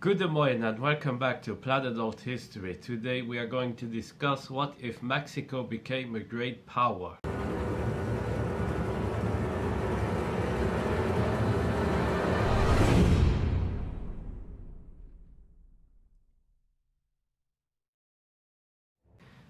Good morning and welcome back to Planet Althistory. Today we are going to discuss what if Mexico became a great power.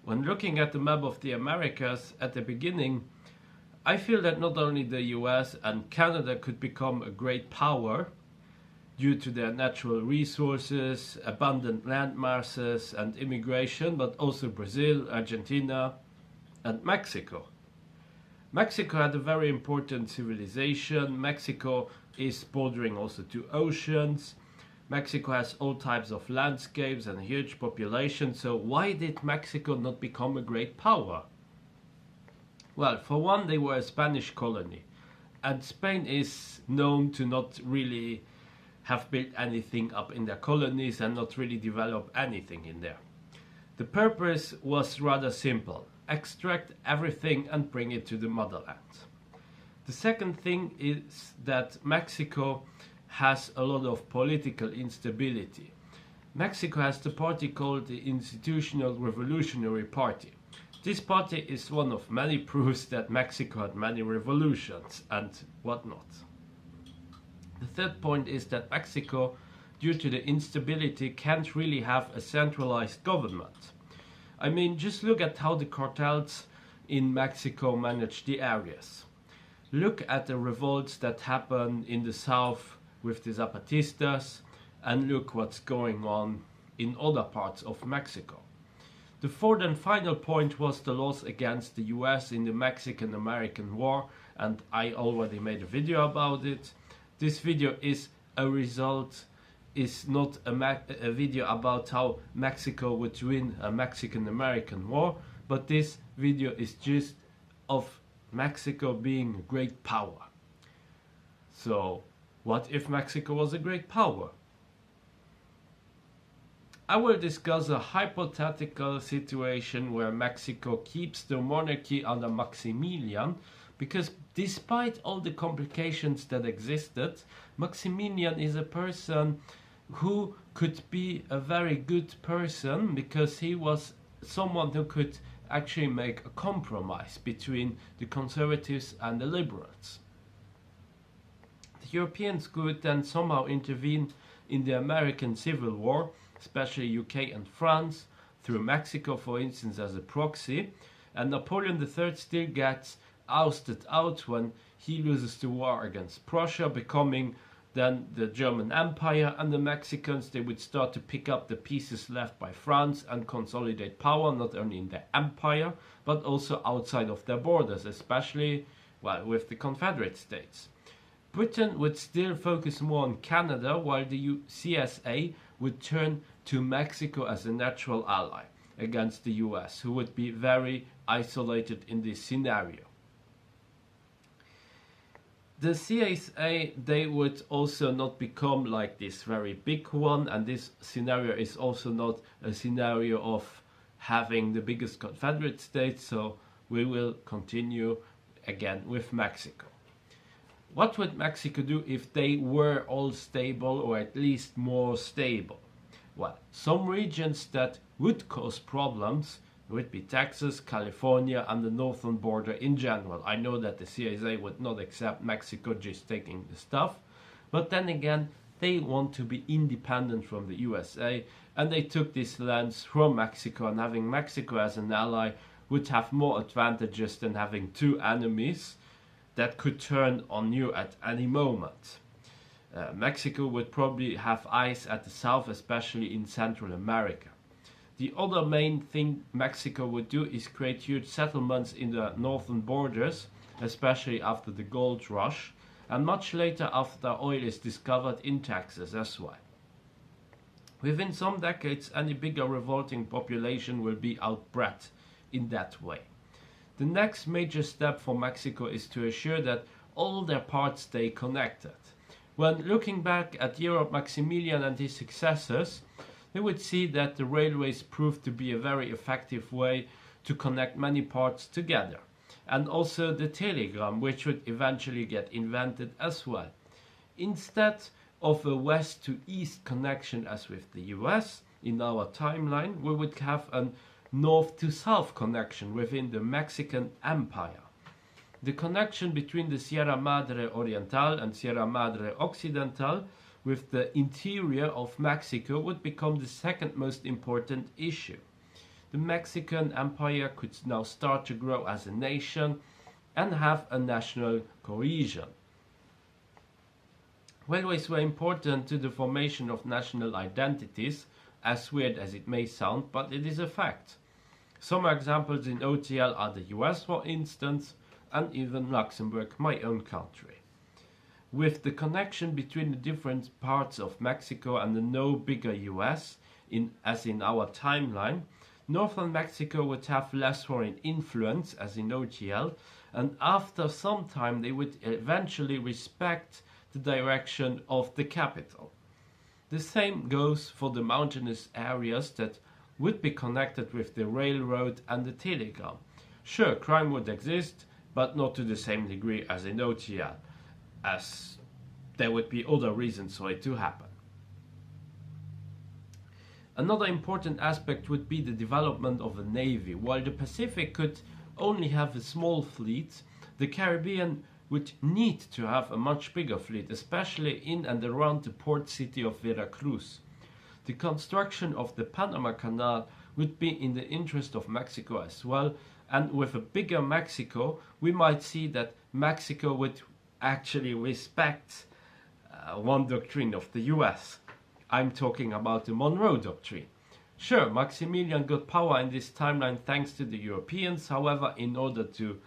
When looking at the map of the Americas at the beginning, I feel that not only the US and Canada could become a great power, due to their natural resources, abundant land masses and immigration, but also Brazil, Argentina and Mexico. Mexico had a very important civilization. Mexico is bordering also to oceans. Mexico has all types of landscapes and a huge population, so why did Mexico not become a great power? Well, for one, they were a Spanish colony, and Spain is known to not really have built anything up in their colonies and not really develop anything in there. The purpose was rather simple: extract everything and bring it to the motherland. The second thing is that Mexico has a lot of political instability. Mexico has the party called the Institutional Revolutionary Party. This party is one of many proofs that Mexico had many revolutions and whatnot. The third point is that Mexico, due to the instability, can't really have a centralized government. I mean, just look at how the cartels in Mexico manage the areas. Look at the revolts that happen in the south with the Zapatistas, and look what's going on in other parts of Mexico. The fourth and final point was the loss against the US in the Mexican-American War, and I already made a video about it. This video is a result, is not a video about how Mexico would win a Mexican-American war, but this video is just of Mexico being a great power. So, what if Mexico was a great power? I will discuss a hypothetical situation where Mexico keeps the monarchy under Maximilian, because despite all the complications that existed, Maximilian is a person who could be a very good person, because he was someone who could actually make a compromise between the conservatives and the liberals. The Europeans could then somehow intervene in the American Civil War, especially UK and France, through Mexico, for instance, as a proxy, and Napoleon III still gets ousted out when he loses the war against Prussia, becoming then the German Empire, and the Mexicans, they would start to pick up the pieces left by France and consolidate power not only in their empire but also outside of their borders, especially, well, with the Confederate States. Britain would still focus more on Canada, while the CSA would turn to Mexico as a natural ally against the US, who would be very isolated in this scenario. The CSA, they would also not become like this very big one, and this scenario is also not a scenario of having the biggest Confederate States, so we will continue again with Mexico. What would Mexico do if they were all stable, or at least more stable? Well, some regions that would cause problems would be Texas, California and the northern border in general. I know that the CSA would not accept Mexico just taking the stuff, but then again, they want to be independent from the USA, and they took these lands from Mexico, and having Mexico as an ally would have more advantages than having two enemies that could turn on you at any moment. Mexico would probably have eyes at the south, especially in Central America. The other main thing Mexico would do is create huge settlements in the northern borders, especially after the gold rush, and much later after oil is discovered in Texas as well. Within some decades, any bigger revolting population will be outbred in that way. The next major step for Mexico is to assure that all their parts stay connected. When looking back at Europe, Maximilian and his successors, they would see that the railways proved to be a very effective way to connect many parts together, and also the telegram, which would eventually get invented as well. Instead of a west to east connection as with the US in our timeline, we would have a north to south connection within the Mexican Empire. The connection between the Sierra Madre Oriental and Sierra Madre Occidental with the interior of Mexico would become the second most important issue. The Mexican Empire could now start to grow as a nation and have a national cohesion. Railways were important to the formation of national identities, as weird as it may sound, but it is a fact. Some examples in OTL are the US, for instance, and even Luxembourg, my own country. With the connection between the different parts of Mexico and the no bigger US, as in our timeline, northern Mexico would have less foreign influence, as in OTL, and after some time they would eventually respect the direction of the capital. The same goes for the mountainous areas that would be connected with the railroad and the telegram. Sure, crime would exist, but not to the same degree as in OTL, as there would be other reasons for it to happen. Another important aspect would be the development of a navy. While the Pacific could only have a small fleet, the Caribbean would need to have a much bigger fleet, especially in and around the port city of Veracruz. The construction of the Panama Canal would be in the interest of Mexico as well, and with a bigger Mexico, we might see that Mexico would actually respect one doctrine of the US. I'm talking about the Monroe Doctrine. Sure, Maximilian got power in this timeline thanks to the Europeans. However, in order to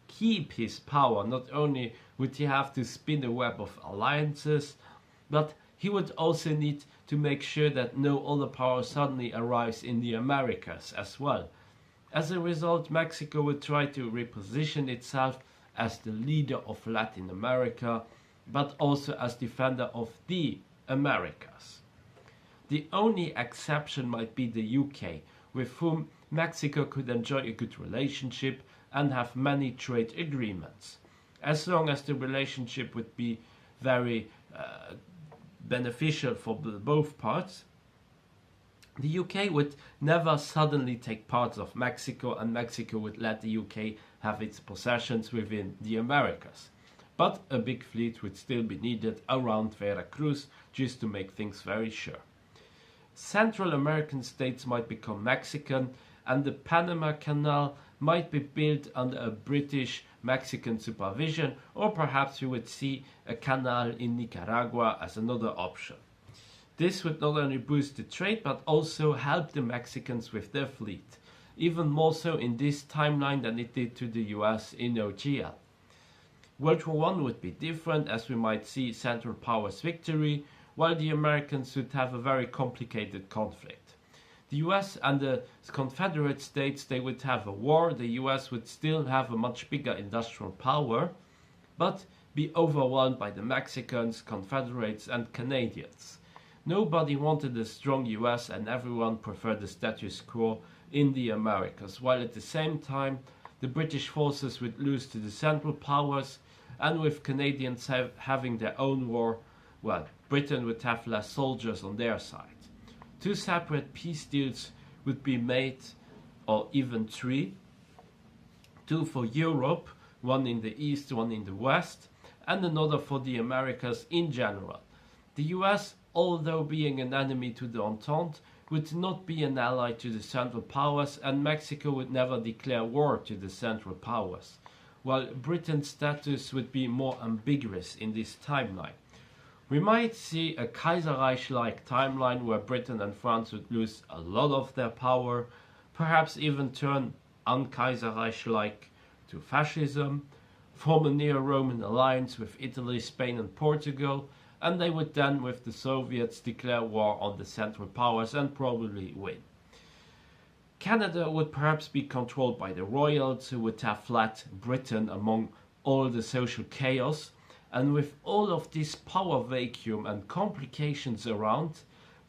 keep his power, not only would he have to spin a web of alliances, but he would also need to make sure that no other power suddenly arrives in the Americas as well. As a result, Mexico would try to reposition itself as the leader of Latin America, but also as defender of the Americas. The only exception might be the UK, with whom Mexico could enjoy a good relationship and have many trade agreements, as long as the relationship would be very beneficial for both parts. The UK would never suddenly take parts of Mexico, and Mexico would let the UK have its possessions within the Americas. But a big fleet would still be needed around Veracruz, just to make things very sure. Central American states might become Mexican, and the Panama Canal might be built under a British-Mexican supervision, or perhaps we would see a canal in Nicaragua as another option. This would not only boost the trade, but also help the Mexicans with their fleet, even more so in this timeline than it did to the US in OTL. World War I would be different, as we might see Central Powers' victory, while the Americans would have a very complicated conflict. The US and the Confederate States, they would have a war. The US would still have a much bigger industrial power, but be overwhelmed by the Mexicans, Confederates and Canadians. Nobody wanted a strong US, and everyone preferred the status quo in the Americas, while at the same time the British forces would lose to the Central Powers, and with Canadians having their own war, well, Britain would have less soldiers on their side. Two separate peace deals would be made, or even three. Two for Europe, one in the east, one in the west, and another for the Americas in general. The US, although being an enemy to the Entente, would not be an ally to the Central Powers, and Mexico would never declare war to the Central Powers, while Britain's status would be more ambiguous in this timeline. We might see a Kaiserreich-like timeline where Britain and France would lose a lot of their power, perhaps even turn un-Kaiserreich-like to fascism, form a neo-Roman alliance with Italy, Spain and Portugal, and they would then, with the Soviets, declare war on the Central Powers and probably win. Canada would perhaps be controlled by the royals, who would have fled Britain among all the social chaos, and with all of this power vacuum and complications around,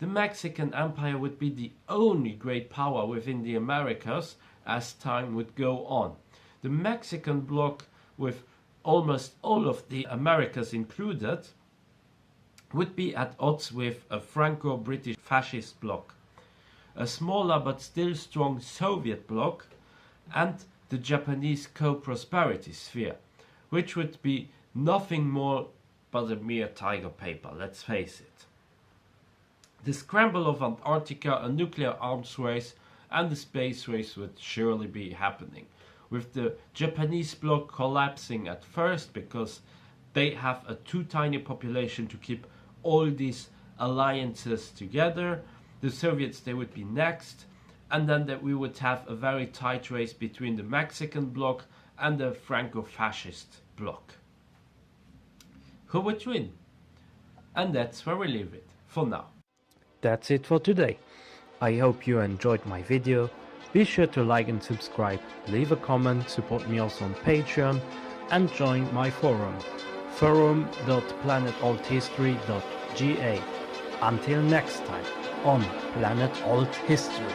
the Mexican Empire would be the only great power within the Americas as time would go on. The Mexican bloc, with almost all of the Americas included, would be at odds with a Franco-British fascist bloc, a smaller but still strong Soviet bloc, and the Japanese co-prosperity sphere, which would be nothing more but a mere tiger paper, let's face it. The scramble of Antarctica, a nuclear arms race, and the space race would surely be happening, with the Japanese bloc collapsing at first because they have a too tiny population to keep all these alliances together. The Soviets, they would be next, and then that we would have a very tight race between the Mexican bloc and the Franco-fascist bloc. Who would win? And that's where we leave it for now. That's it for today. I hope you enjoyed my video. Be sure to like and subscribe, leave a comment, support me also on Patreon, and join my forum, forum.planetalthistory.ga. Until next time on Planet Alt History.